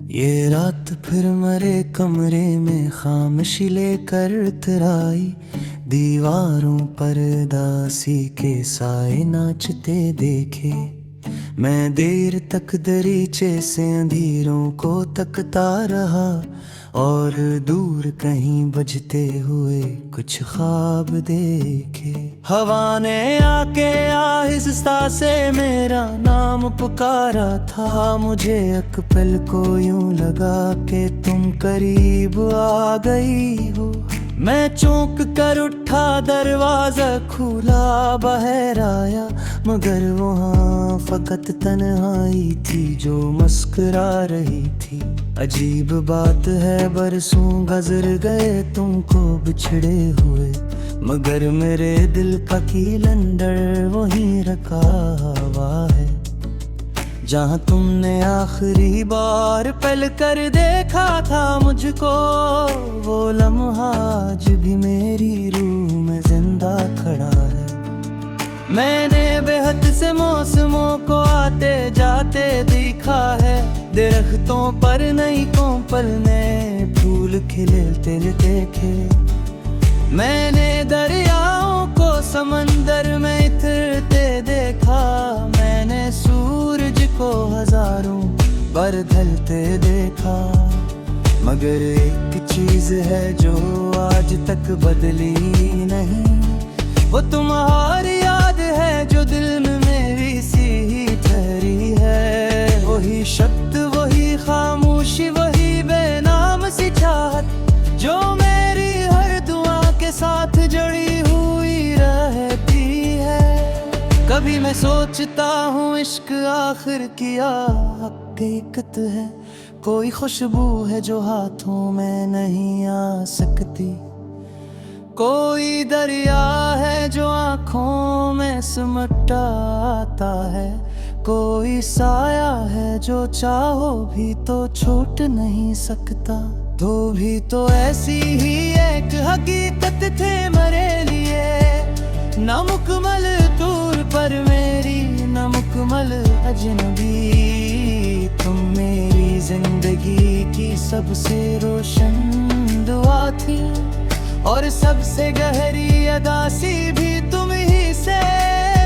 ये रात फिर मरे कमरे में खामोशी लेकर तराई, दीवारों पर दासी के साए नाचते देखे। मैं देर तक दरीचे से अंधेरों को तकता रहा और दूर कहीं बजते हुए कुछ ख्वाब देखे। हवा ने आके आहिस्ता से मेरा नाम पुकारा था, मुझे एक पल को यूं लगा कि तुम करीब आ गई हो। मैं चौंक कर उठा, दरवाजा खुला, बाहर आया, मगर वहाँ फकत तन्हाई थी जो मुस्कुरा रही थी। अजीब बात है, बरसों गुजर गए तुमको बिछड़े हुए, मगर मेरे दिल का कीलंदर वहीं रखा हुआ है जहाँ तुमने आखिरी बार पल कर देखा था मुझको। वो लम्हा आज भी मेरी रूह में जिंदा खड़ा है। मैंने बेहद से मौसमों को आते जाते देखा है, दरख्तों पर नई कोपल ने फूल खिलते देखे। मैंने दरियाओं को समंदर में इतरते देखा, मैंने सूरज को हजारों बार ढलते देखा, मगर एक चीज है जो आज तक बदली नहीं, वो तुम्हारी याद है जो दिल में मेरी सी ही ठहरी है। वही शब्द, वही खामोशी, वही बेनाम सी चाहत जो मेरी हर दुआ के साथ जड़ी हुई रहती है। कभी मैं सोचता हूँ इश्क आखिर क्या हकीकत है, कोई खुशबू है जो हाथों में नहीं आ सकती, कोई दरिया है जो आँखों में सिमटा आता है, कोई साया है जो चाहो भी तो छूट नहीं सकता। तो भी तो ऐसी ही एक हकीकत थे मेरे लिए, नामुकम्मल तौर पर मेरी नामुकम्मल अजनबी। तुम मेरी जिंदगी की सबसे रोशन दुआ थी और सबसे गहरी अदासी भी तुम ही से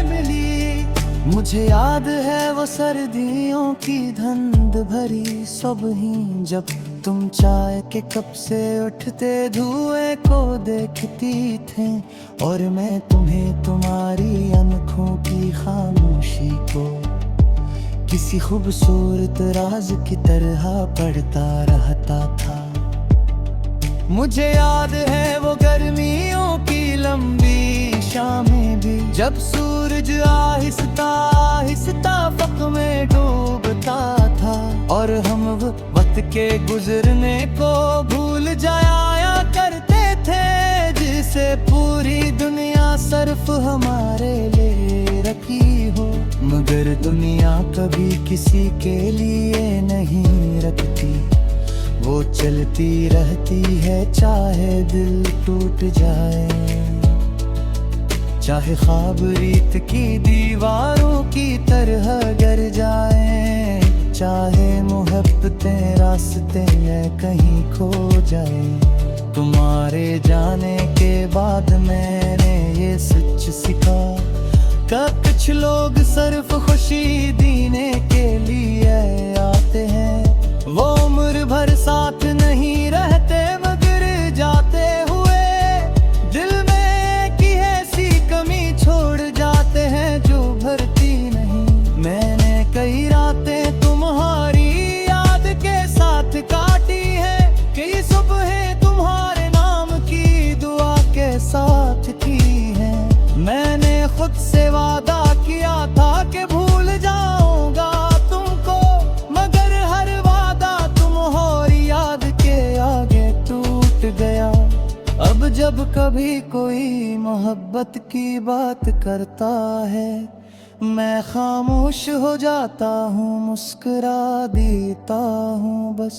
मिली। मुझे याद है वो सर्दियों की धुंध भरी सुबह, जब तुम चाय के कप से उठते धुएं को देखती थे और मैं तुम्हें तुम्हारी आँखों की खामोशी को किसी खूबसूरत राज की तरह पढ़ता रहता था। मुझे याद है वो गर्मियों की लंबी शामें भी, जब सूरज आहिस्ता आहिस्ता फक में डूबता था और हम वक्त के गुजरने को भूल जाया करते थे, जिसे पूरी दुनिया सिर्फ हमारे लिए रखी हो, मगर दुनिया कभी किसी के लिए नहीं रखती। वो चलती रहती है चाहे दिल टूट जाए, चाहे ख्वाब रीत की दीवारों की तरह गिर जाए, चाहे मोहब्बतें रास्ते में कहीं खो जाए। तुम्हारे जाने के बाद मैंने ये सच सीखा कि कुछ लोग सिर्फ खुशी देने के लिए आते हैं, वो उम्र भर साथ नहीं रहते मगर जाते हुए दिल में की ऐसी कमी छोड़ जाते हैं जो भरती नहीं। मैंने कई रातें तुम्हारी याद के साथ काटी है, कई सुबह तुम्हारे नाम की दुआ के साथ की है। मैंने खुद से वादा किया था कि भूल जाऊंगा तुमको, मगर हर वादा तुम्हारी याद के आगे टूट गया। अब जब कभी कोई मोहब्बत की बात करता है, मैं खामोश हो जाता हूँ, मुस्कुरा देता हूँ बस,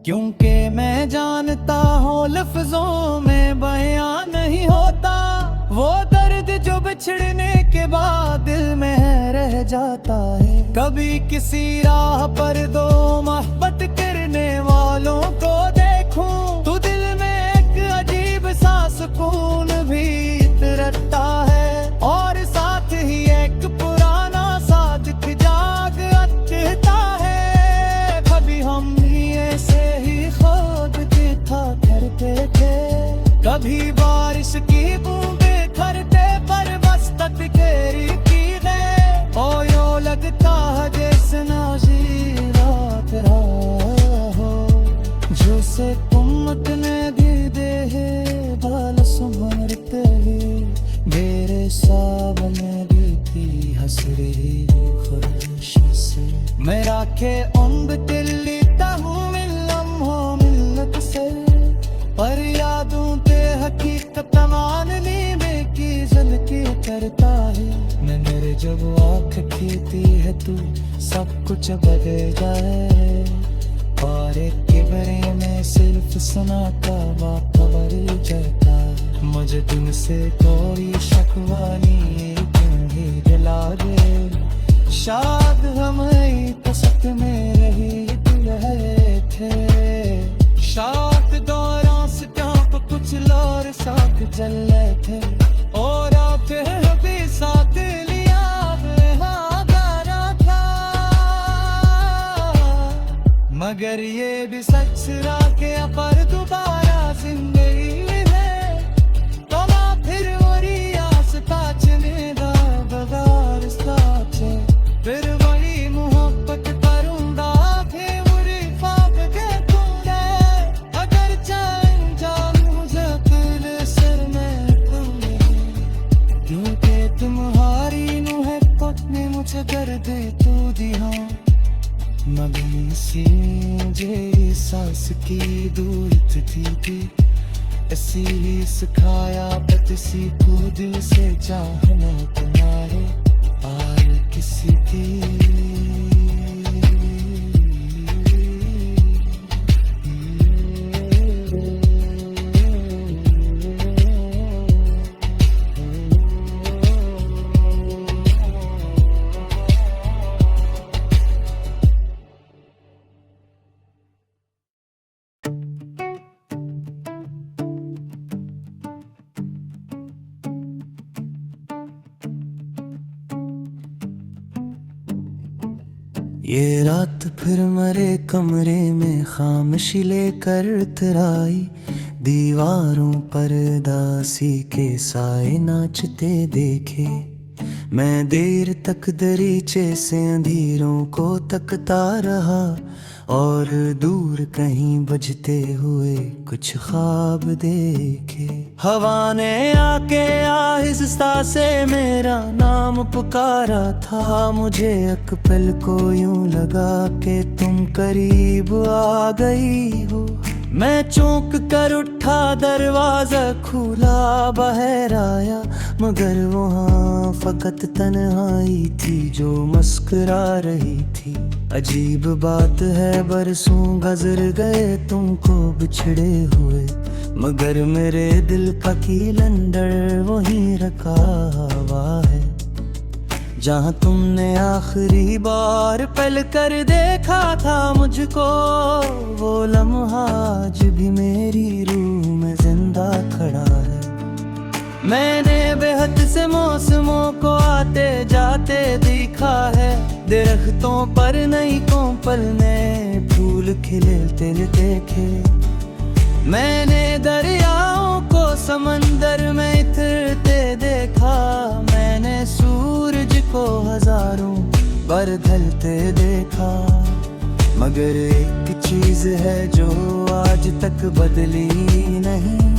क्योंकि मैं जानता हूँ लफ्जों में बयां नहीं होता वो दर्द जो बिछड़ने के बाद दिल में रह जाता है। कभी किसी राह पर दो मोहब्बत करने वालों को देखूं तो दिल में एक अजीब सा सुकून भी रखता है, और साथ ही एक पुराना सा दुख जाग आता है। कभी हम भी ऐसे ही खुद देखा करते थे, कभी बारिश की बूंदें करते पर बस तक तेरी की गए। और यूं लगता है जैसे नाज़ीरात हो जो से कुम्मत ने दी दे है बाल सुमरते ही मेरे सामने बीती हसरी खुशी से। मेरा के उम्ब दिल्लीता हूँ मिलम हो मिलत से, पर यादों ते हकीकत माननी में की झलकी करता है। मैं मेरे जब आँख खींचती है तू सब कुछ बदल जाए, और एक किबरे में सिर्फ सुनाता खबर जाता है। मुझे तुमसे कोई शकवानी क्यों ही दिला दे, शायद हम तो सच में रही रहे थे। शायद दौरान से कुछ लोर साथ जले थे, और आते भी साथ लिया था। मगर ये भी सच रहा के पर दोबारा जिंदगी है तो मैं फिर वही आस ताचने दा बगार साचे। फिर वही मोहब्बत करूंगा फिर बुरी फाक के तूने, अगर चाहे जान मुझे तेरे सर में तुमने, क्योंकि तुम्हारी नू है पत्नी मुझे कर दे तू दिया। मगनी सी मुझे सांस की दूर थी, इसीलिए सिखाया बदसी को दिल से चाहना तुम्हारे और किसी की। ये रात फिर मरे कमरे में खामोशी लेकर तराई, दीवारों पर दासी के साए नाचते देखे। मैं देर तक दरीचे से अंधेरों को तकता रहा, और दूर कहीं बजते हुए कुछ ख्वाब देखे। हवा ने आके आहिस्ता से मेरा नाम पुकारा था, मुझे एक पल को यूं लगा कि तुम करीब आ गई हो। मैं चौंक कर उठा, दरवाजा खुला, बाहर आया, मगर वहाँ फकत तन्हाई थी जो मुस्कुरा रही थी। अजीब बात है बरसों गुजर गए तुमको बिछड़े हुए, मगर मेरे दिल का कीलंदर वहीं रखा हुआ है, जहाँ तुमने आखिरी बार पल कर देखा था मुझको। वो लम्हा आज भी मेरी रूह में जिंदा खड़ा है। मैंने बेहद से मौसमों को आते जाते देखा है, दरख्तों पर नई कोपल ने फूल खिलते देखे। मैंने दरियाओं को समंदर में इतरते देखा, मैंने सूरज को हजारों बार ढलते देखा। मगर एक चीज है जो आज तक बदली नहीं,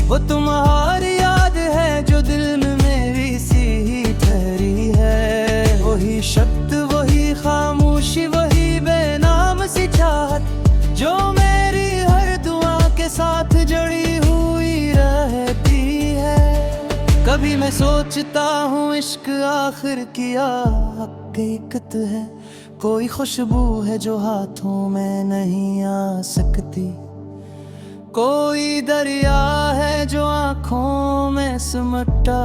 वो तुम्हारी याद है जो दिल में मेरी सी ही ठहरी है। वही शब्द, वही खामोशी, वही बेनाम सी चाहत जो मेरी हर दुआ के साथ जड़ी हुई रहती है। कभी मैं सोचता हूँ इश्क आखिर किया हकीकत है, कोई खुशबू है जो हाथों में नहीं आ सकती, कोई दरिया है जो आँखों में सिमटा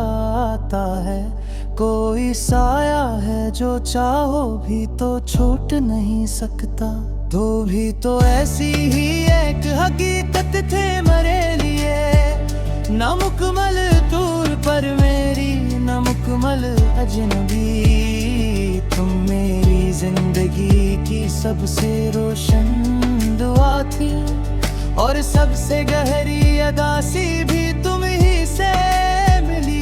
आता है। कोई साया है जो चाहो भी तो छूट नहीं सकता। तो भी तो ऐसी ही एक हकीकत थे मेरे लिए, ना मुकम्मल तौर पर मेरी, ना मुकम्मल अजनबी। तुम मेरी जिंदगी की सबसे रोशन दुआ थी, और सबसे गहरी अदासी भी तुम ही से मिली।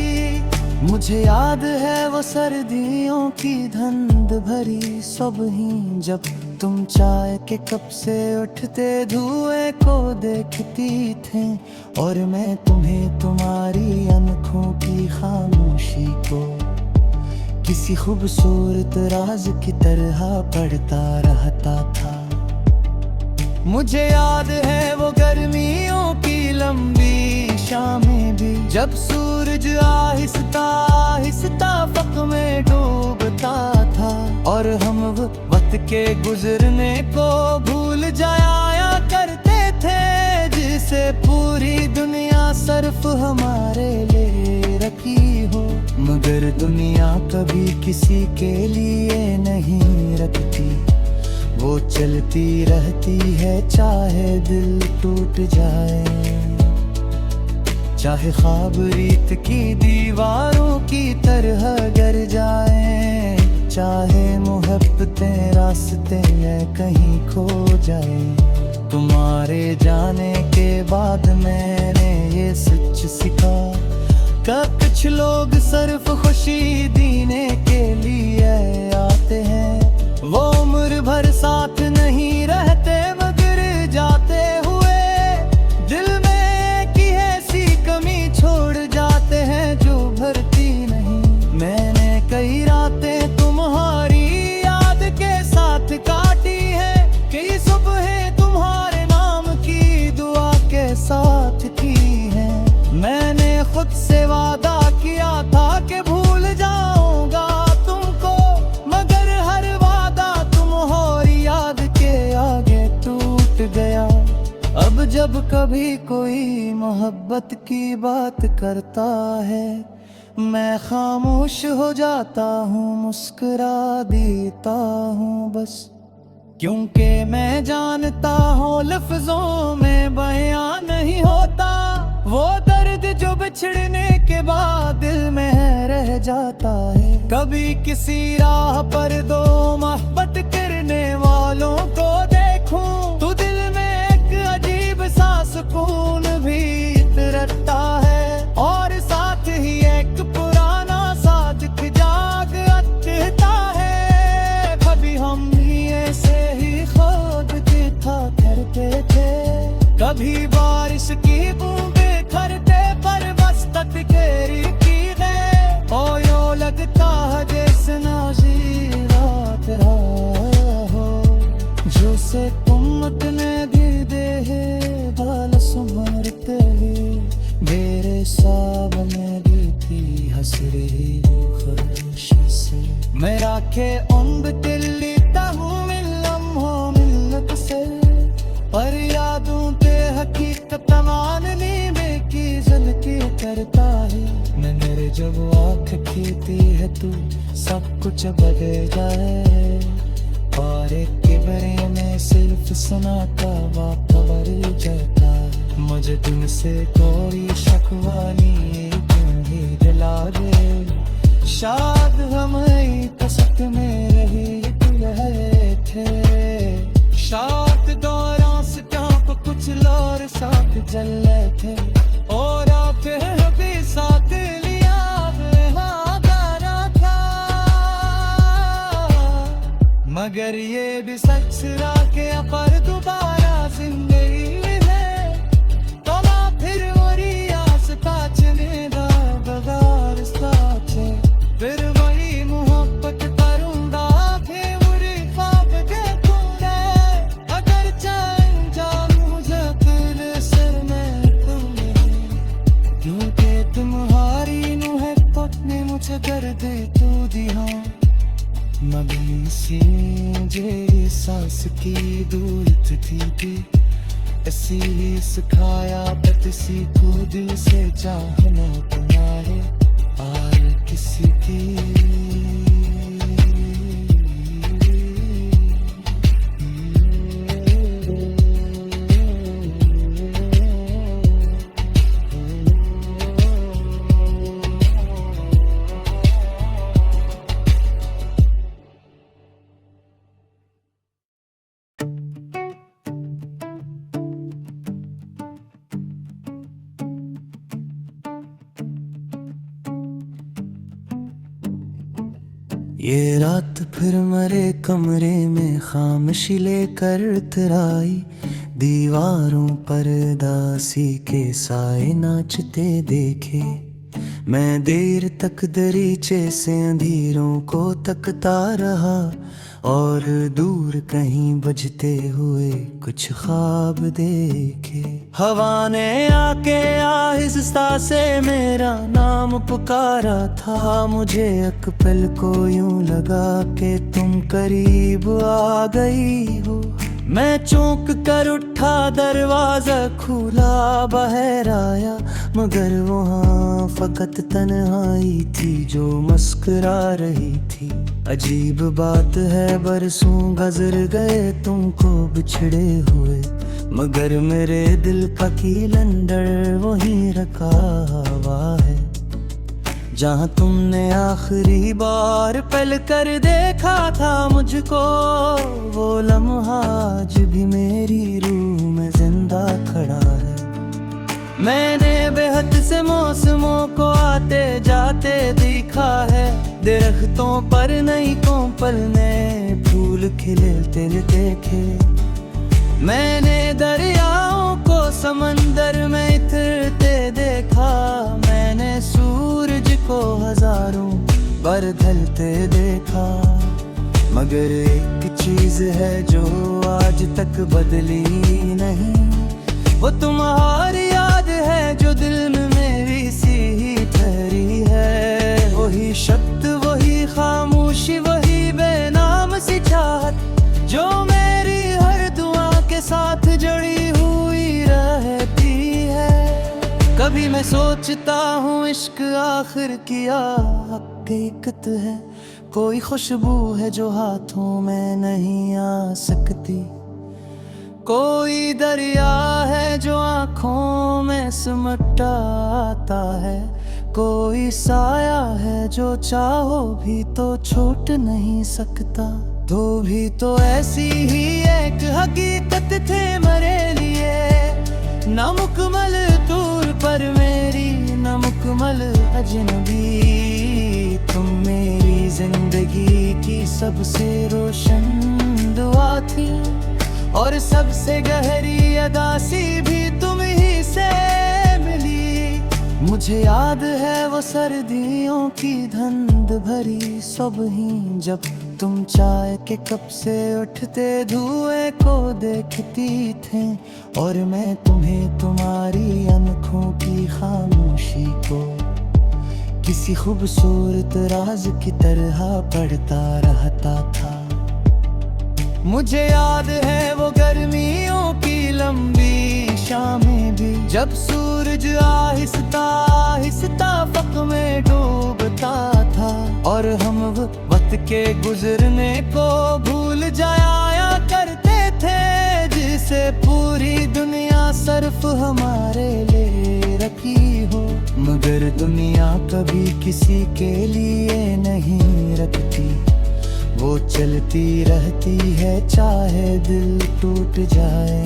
मुझे याद है वो सर्दियों की धुंध भरी सुबह, जब तुम चाय के कप से उठते धुएं को देखती थे, और मैं तुम्हें तुम्हारी आंखों की खामोशी को किसी खूबसूरत राज की तरह पढ़ता रहता था। मुझे याद है वो गर्मियों की लंबी शामें भी, जब सूरज आहिस्ता आहिस्ता फक में डूबता था, और हम वक्त के गुजरने को भूल जाया करते थे, जिसे पूरी दुनिया सिर्फ हमारे लिए रखी हो। मगर दुनिया कभी किसी के लिए नहीं रखती, वो चलती रहती है चाहे दिल टूट जाए, चाहे ख्वाब रीत की दीवारों की तरह गिर जाए, चाहे मोहब्बतें रास्ते में कहीं खो जाए। तुम्हारे जाने के बाद मैंने ये सच सीखा कि कुछ लोग सिर्फ खुशी देने के लिए आते हैं, वो उम्र भर साथ नहीं रहते, मगर जाते हुए दिल में की ऐसी कमी छोड़ जाते हैं जो भरती नहीं। मैंने कई रातें तुम्हारी याद के साथ काटी है, कई सुबह तुम्हारे नाम की दुआ के साथ की है। मैंने खुद से वादा किया था कि भूल जाऊंगा तुमको, मगर हर वादा तुम्हारी याद के आगे टूट गया। अब जब कभी कोई मोहब्बत की बात करता है, मैं खामोश हो जाता हूँ, मुस्कुरा देता हूँ बस, क्योंकि मैं जानता हूँ लफ्जों में बयां नहीं होता वो दर्द जो बिछड़ने के बाद दिल में रह जाता है। कभी किसी राह पर दो मोहब्बत करने वालों को देखूं तो दिल में एक अजीब सा सुकून भी रटता है, और साथ ही एक पुराना सा दुख जाग आता है। कभी हम भी ऐसे ही खुद के था करते थे, कभी बारिश की बूंदें करते पर बस तकदीर की है, और यूं लगता है जैसे नाज़ी रात हो, जो से उम्मतने दी दे है बाल सुमरते मेरे सामने दी थी हसरी खुश से। मेरा के उम्ब दिल्ली ताहू मिलम हो मिलत से, पर यादों के हकीकत मानने में की झलकी करता है। मैं मेरे जब आँख खींचती है तू सब कुछ बदल जाए, और एक किबरे में सिर्फ सुनाता खबर जाता है। मुझे तुमसे कोई शकवानी तुम ही दिला दे, शायद हम कसक में रहे थे, शायद दौरान से को कुछ लोर साथ जल थे, और आपे भी साथ लिया था, मगर ये भी सच रहा के पर दोबारा जिंदगी है, तो ना फिर वही आस चले बगार साचे, फिर वही मोहब्बत करूंगा फिर बुरी ख्वाब देखूंगा, अगर चाहे जान मुझे दिल सर में तुम, क्योंकि तुम्हारी नुह पत्नी मुझे कर दे तू दिया, मगनी सी जे सांस की दूर थी, ऐसी ही सिखाया बत सी को दिल से चाहना तुम्हारे, और किसी की। ये रात फिर मरे कमरे में खामोशी लेकर इतराई, दीवारों पर दासी के साए नाचते देखे। मैं देर तक दरीचे से अंधेरों को तकता रहा, और दूर कहीं बजते हुए कुछ ख्वाब देखे। हवा ने आके आहिस्ता से मेरा नाम पुकारा था, मुझे एक पल को यूं लगा कि तुम करीब आ गई हो। मैं चौंक कर उठा, दरवाजा खुला, बाहर आया, मगर वहाँ फकत तन्हाई थी जो मुस्कुरा रही थी। अजीब बात है, बरसों गुजर गए तुमको बिछड़े हुए, मगर मेरे दिल का कीलंदर वहीं रखा हुआ है, जहाँ तुमने आखिरी बार पल कर देखा था मुझको। वो लम्हा आज भी मेरी रूह में जिंदा खड़ा है। मैंने बेहद से मौसमों को आते जाते देखा है, दरख्तों पर नई कोपल ने फूल खिलते देखे। मैंने दरियाओं को समंदर में इतरते देखा, मैंने सूरज को हजारों बार ढलते देखा, मगर एक चीज है जो आज तक बदली नहीं, वो तुम्हारी याद है जो दिल में मेरी सी ही ठहरी है। वही शब्द, वही खामोशी, वही बेनाम सी चाहत जो मेरी हर दुआ के साथ जड़ी हुई रहती है। कभी मैं सोचता हूँ इश्क आखिर क्या हकीकत है, कोई खुशबू है जो हाथों में नहीं आ सकती, कोई दरिया है जो आँखों में सिमटा आता है, कोई साया है जो चाहो भी तो छूट नहीं सकता। तो भी तो ऐसी ही एक हकीकत थे मेरे लिए, नामुकम्मल तौर पर मेरी नामुकम्मल अजनबी। तुम मेरी जिंदगी की सबसे रोशन दुआ थी, और सबसे गहरी अदासी भी तुम ही से मिली। मुझे याद है वो सर्दियों की धुंध भरी सुबह, जब तुम चाय के कप से उठते धुएं को देखती थे, और मैं तुम्हें तुम्हारी आँखों की खामोशी को किसी खूबसूरत राज की तरह पढ़ता रहता था। मुझे याद है वो गर्मियों की लंबी शामें भी, जब सूरज आहिस्ता आहिस्ता फक में डूबता था, और हम वक्त के गुजरने को भूल जाया करते थे, जिसे पूरी दुनिया सिर्फ हमारे लिए रखी हो। मगर दुनिया कभी किसी के लिए नहीं रखती, वो चलती रहती है चाहे दिल टूट जाए,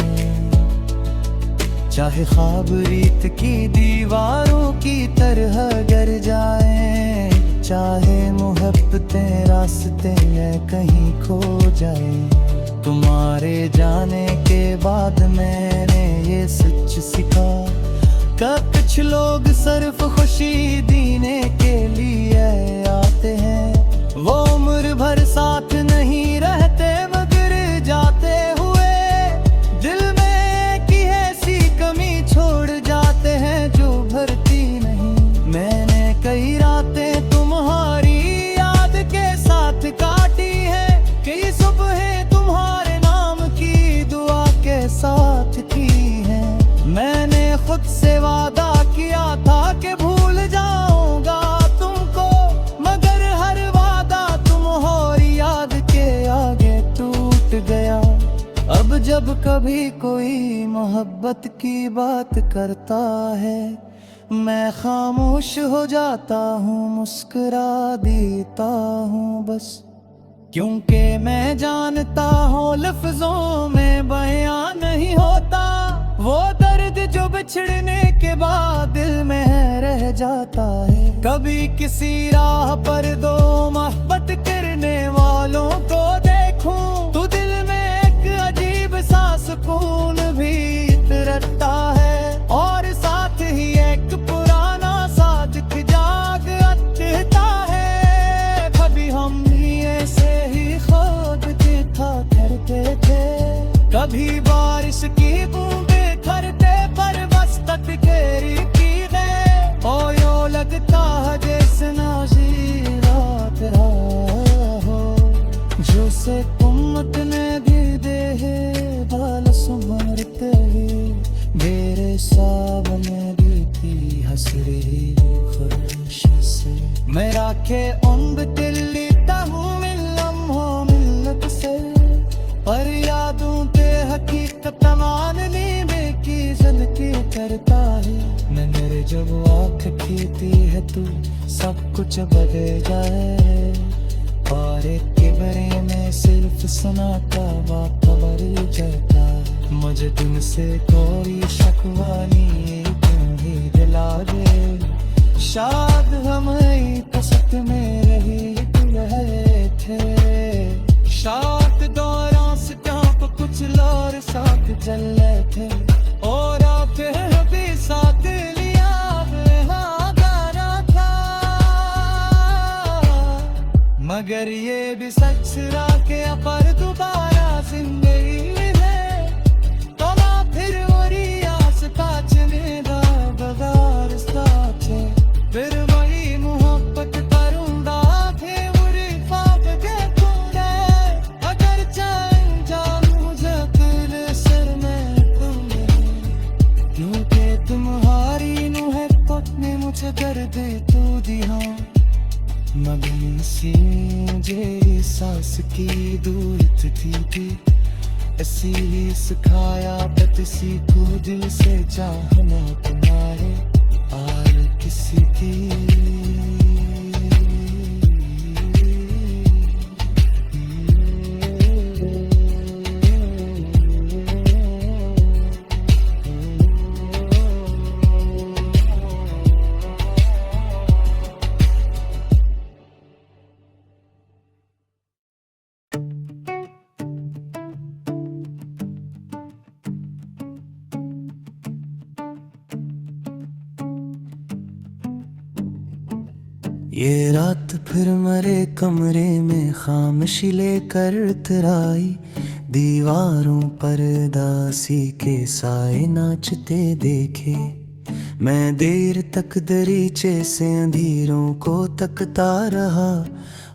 चाहे ख्वाब रीत की दीवारों की तरह गिर जाए, चाहे मोहब्बतें रास्ते में कहीं खो जाए। तुम्हारे जाने के बाद मैंने ये सच सीखा कि कुछ लोग सिर्फ खुशी देने के लिए आते हैं, वो उम्र भर साथ नहीं रहते, मगर जाते हुए दिल में की ऐसी कमी छोड़ जाते हैं जो भरती नहीं। मैंने कई रातें तुम्हारी याद के साथ काटी है, कई सुबह तुम्हारे नाम की दुआ के साथ की है। मैंने खुद से वादा किया था कि भूल जाऊंगा तुम कभी कोई मोहब्बत की बात करता है, मैं खामोश हो जाता हूँ, मुस्कुरा देता हूँ बस। क्योंकि मैं जानता हूँ लफ्जों में बयां नहीं होता वो दर्द जो बिछड़ने के बाद दिल में रह जाता है। कभी किसी राह पर दो मोहब्बत करने वालों को देखूं तो दिल में एक अजीब सा सुकून भी उतरता है, और साथ ही एक पुराना सा दुख जाग आता है। कभी हम ऐसे ही खुद देखा करते थे, कभी बारिश की बूंदें करते पर बस तकदीर की है। ओ यो लगता है जैसे नाज़ी रात हो, जो से उम्मत ने भी दे बाल सुमरते ही मेरे सामने भी थी हसरी खुश से। मेरा के उम्र दिल लेता हूँ मिल लम्हों मिलत से, पर यादों पे हकीकत मानने में की ज़िंदगी करता है। मैं मेरे जब आँख खींचती है तू सब कुछ बदल जाए, और एक किबरे में सिर्फ सुनाता खबर चलता है। मुझे तुमसे कोई शकवा नहीं, तुम ही दिला दे। शायद हम कसक में रही रहे थे, शायद दौरान से को कुछ लोर साथ चल रहे थे, और फिर भी साथ लिया था। मगर ये भी सच रहा के पर दोबारा जिंदगी है, तो ना फिर वही आस काचने दा बगार साथे, फिर वही मोहब्बत करूंगा थे बुरी ख्वाब के पूरे। अगर चाहे जान मुझे दिल सर में तुमने, क्योंकि तुम्हारी नू है पत्नी मुझे दर्द तू दिया। मगर सी मुझे सांस की दूरत थी, ऐसी ही सिखाया बतसी को दिल से चाहना तुम्हारे और किसी की। ये रात फिर मरे कमरे में खामोशी लेकर उतराई, दीवारों पर दासी के साए नाचते देखे। मैं देर तक दरीचे से अंधेरों को तकता रहा,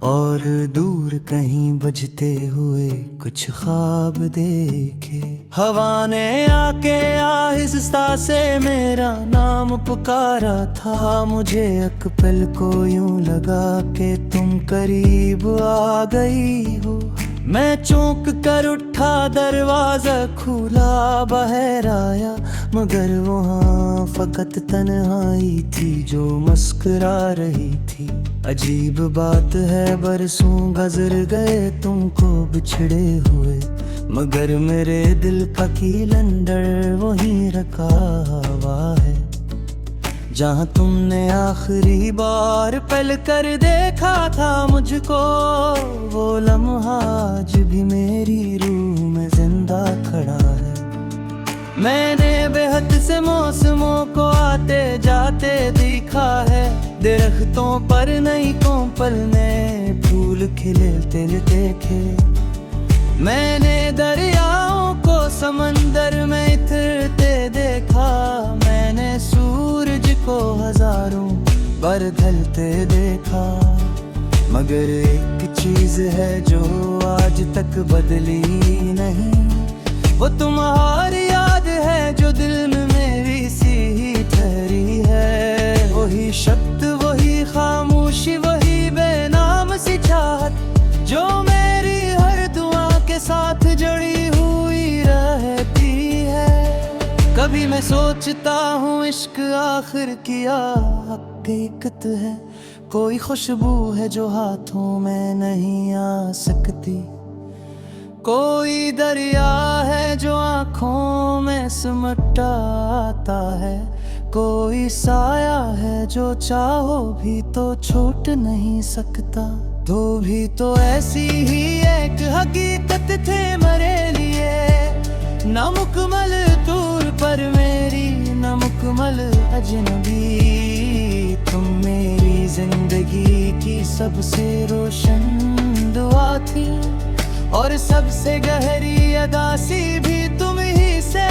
और दूर कहीं बजते हुए कुछ ख्वाब देखे। हवा ने आके आहिस्ता से मेरा नाम पुकारा था, मुझे एक पल को यूं लगा कि तुम करीब आ गई हो। मैं चौंक कर उठा, दरवाजा खुला, बाहर आया, मगर वहाँ फकत तन्हाई थी जो मुस्कुरा रही थी। अजीब बात है बरसों गुजर गए तुमको बिछड़े हुए, मगर मेरे दिल का कीलंदर वहीं रखा हुआ है, जहाँ तुमने आखिरी बार पल कर देखा था मुझको। वो लम्हा आज भी मेरी रूह में जिंदा खड़ा है। मैंने बेहद से मौसमों को आते जाते देखा है, दरख्तों पर नई कोपल ने फूल खिलते देखे। मैंने दरियाओं को समंदर में इतरते देखा, मैंने सूरज को हजारों बार ढलते देखा। मगर एक चीज है जो आज तक बदली नहीं, वो तुम्हारी याद है जो दिल में मेरी सी ही ठहरी है। वही शब्द, वही खामोशी, वही बेनाम सी चाहत जो मेरी हर दुआ के साथ जड़ी हुई रहे। मैं सोचता हूँ इश्क आखिर क्या हकीकत है, कोई खुशबू है जो हाथों में नहीं आ सकती, कोई दरिया है जो आँखों में सिमट आता है, कोई साया है जो चाहो भी तो छूट नहीं सकता। तो भी तो ऐसी ही एक हकीकत थे मेरे लिए, नामुकम्मल दूर पर मेरी नामुकम्मल अजनबी। तुम मेरी जिंदगी की सबसे रोशन दुआ थी, और सबसे गहरी अदासी भी तुम ही से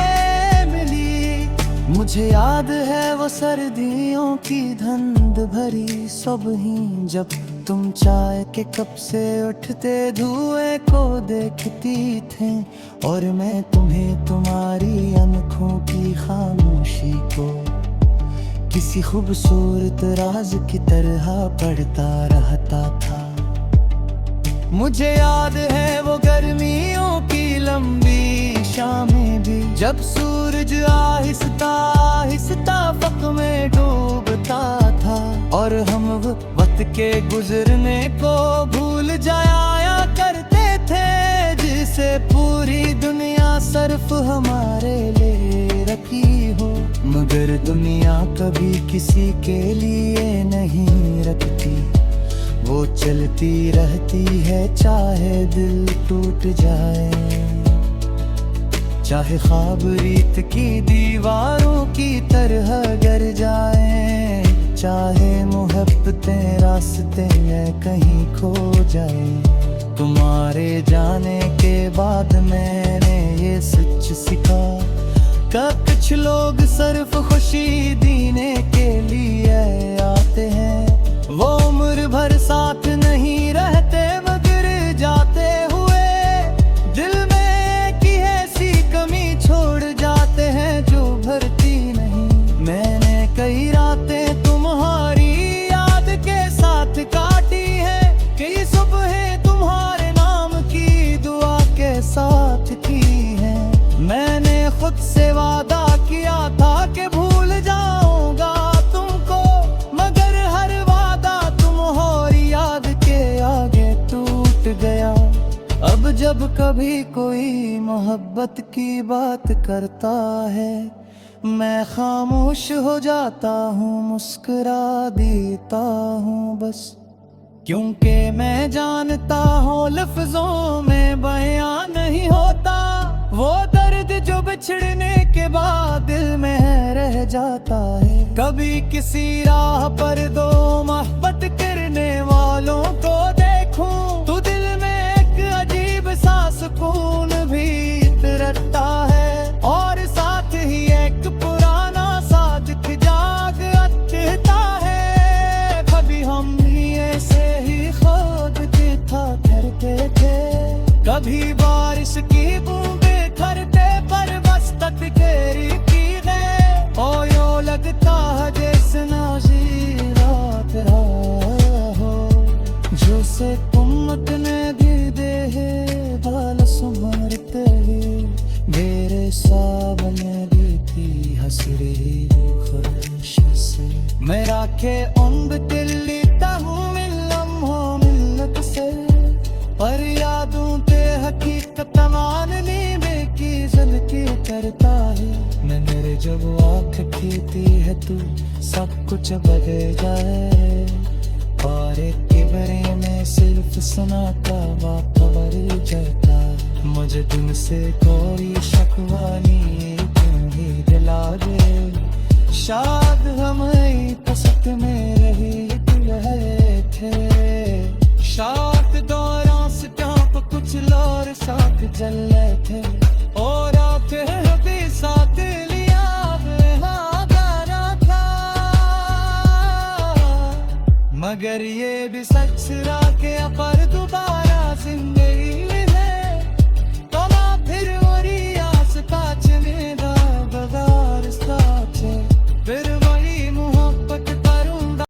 मिली। मुझे याद है वो सर्दियों की धुंध भरी सुबह, जब तुम चाय के कप से उठते धुएं को देखती थे, और मैं तुम्हें तुम्हारी आँखों की खामोशी को किसी खूबसूरत राज की तरह पढ़ता रहता था। मुझे याद है वो गर्मियों की लंबी शामें भी, जब सूरज आहिस्ता आहिस्ता फक में डूबता था, और हम वक्त के गुजरने को भूल जाया करते थे, जिसे पूरी दुनिया सिर्फ हमारे लिए रखी हो। मगर दुनिया कभी किसी के लिए नहीं रखती, वो चलती रहती है चाहे दिल टूट जाए, चाहे ख्वाब रीत की दीवारों की तरह गिर जाए, चाहे मोहब्बतें रास्ते में कहीं खो जाए। तुम्हारे जाने के बाद मैंने ये सच सीखा कि कुछ लोग सिर्फ खुशी देने के लिए आते हैं, वो उम्र भर साथ नहीं रहते, मगर जाते हुए दिल में एक ऐसी कमी छोड़ जाते हैं जो भरती नहीं। मैंने कई रातें तुम्हारी याद के साथ काटी है, कई सुबह तुम्हारे नाम की दुआ के साथ की है। मैंने खुद से वादा किया था कि भूल जाऊंगा तुमको, मगर हर वादा तुम्हारी याद के आगे टूट गया। अब जब कभी कोई मोहब्बत की बात करता है, मैं खामोश हो जाता हूँ, मुस्कुरा देता हूँ बस, क्योंकि मैं जानता हूँ लफ्जों में बयां नहीं होता वो दर्द जो बिछड़ने के बाद दिल में रह जाता है। कभी किसी राह पर दो मोहब्बत करने वालों को देखूं तो दिल में एक अजीब सा सुकून भी रटता है, और साथ ही एक पुराना सा दुख जाग आता है। कभी हम ऐसे ही खुद के था करते थे, कभी बारिश की बूंदें करते पर बस तकदीर की है, और यूं लगता है जैसे नाज़ी रात हो जो से कुम्मत ने दी दे है बाल सुमरते मेरे सामने दी थी हसरी खुश से। मेरा के उम्ब दिल्ली ताहूँ मिल लम्हों मिलत से, पर यादों ते हकीकत माननी बेकी ज़िंदगी करता है। मैं मेरे जब आँख खींचती है तू सब कुछ बदल जाए, और एक किबरे में सिर्फ सनाटा खबर जाता। मुझे तुमसे कोई शकवा नहीं, तुम ही दिला दे शायद हम कसक में रही रहे थे, शायद दौरान से पर कुछ लोर साथ जल थे, और आते भी साथ लिया गाना था। मगर ये भी सच रहा के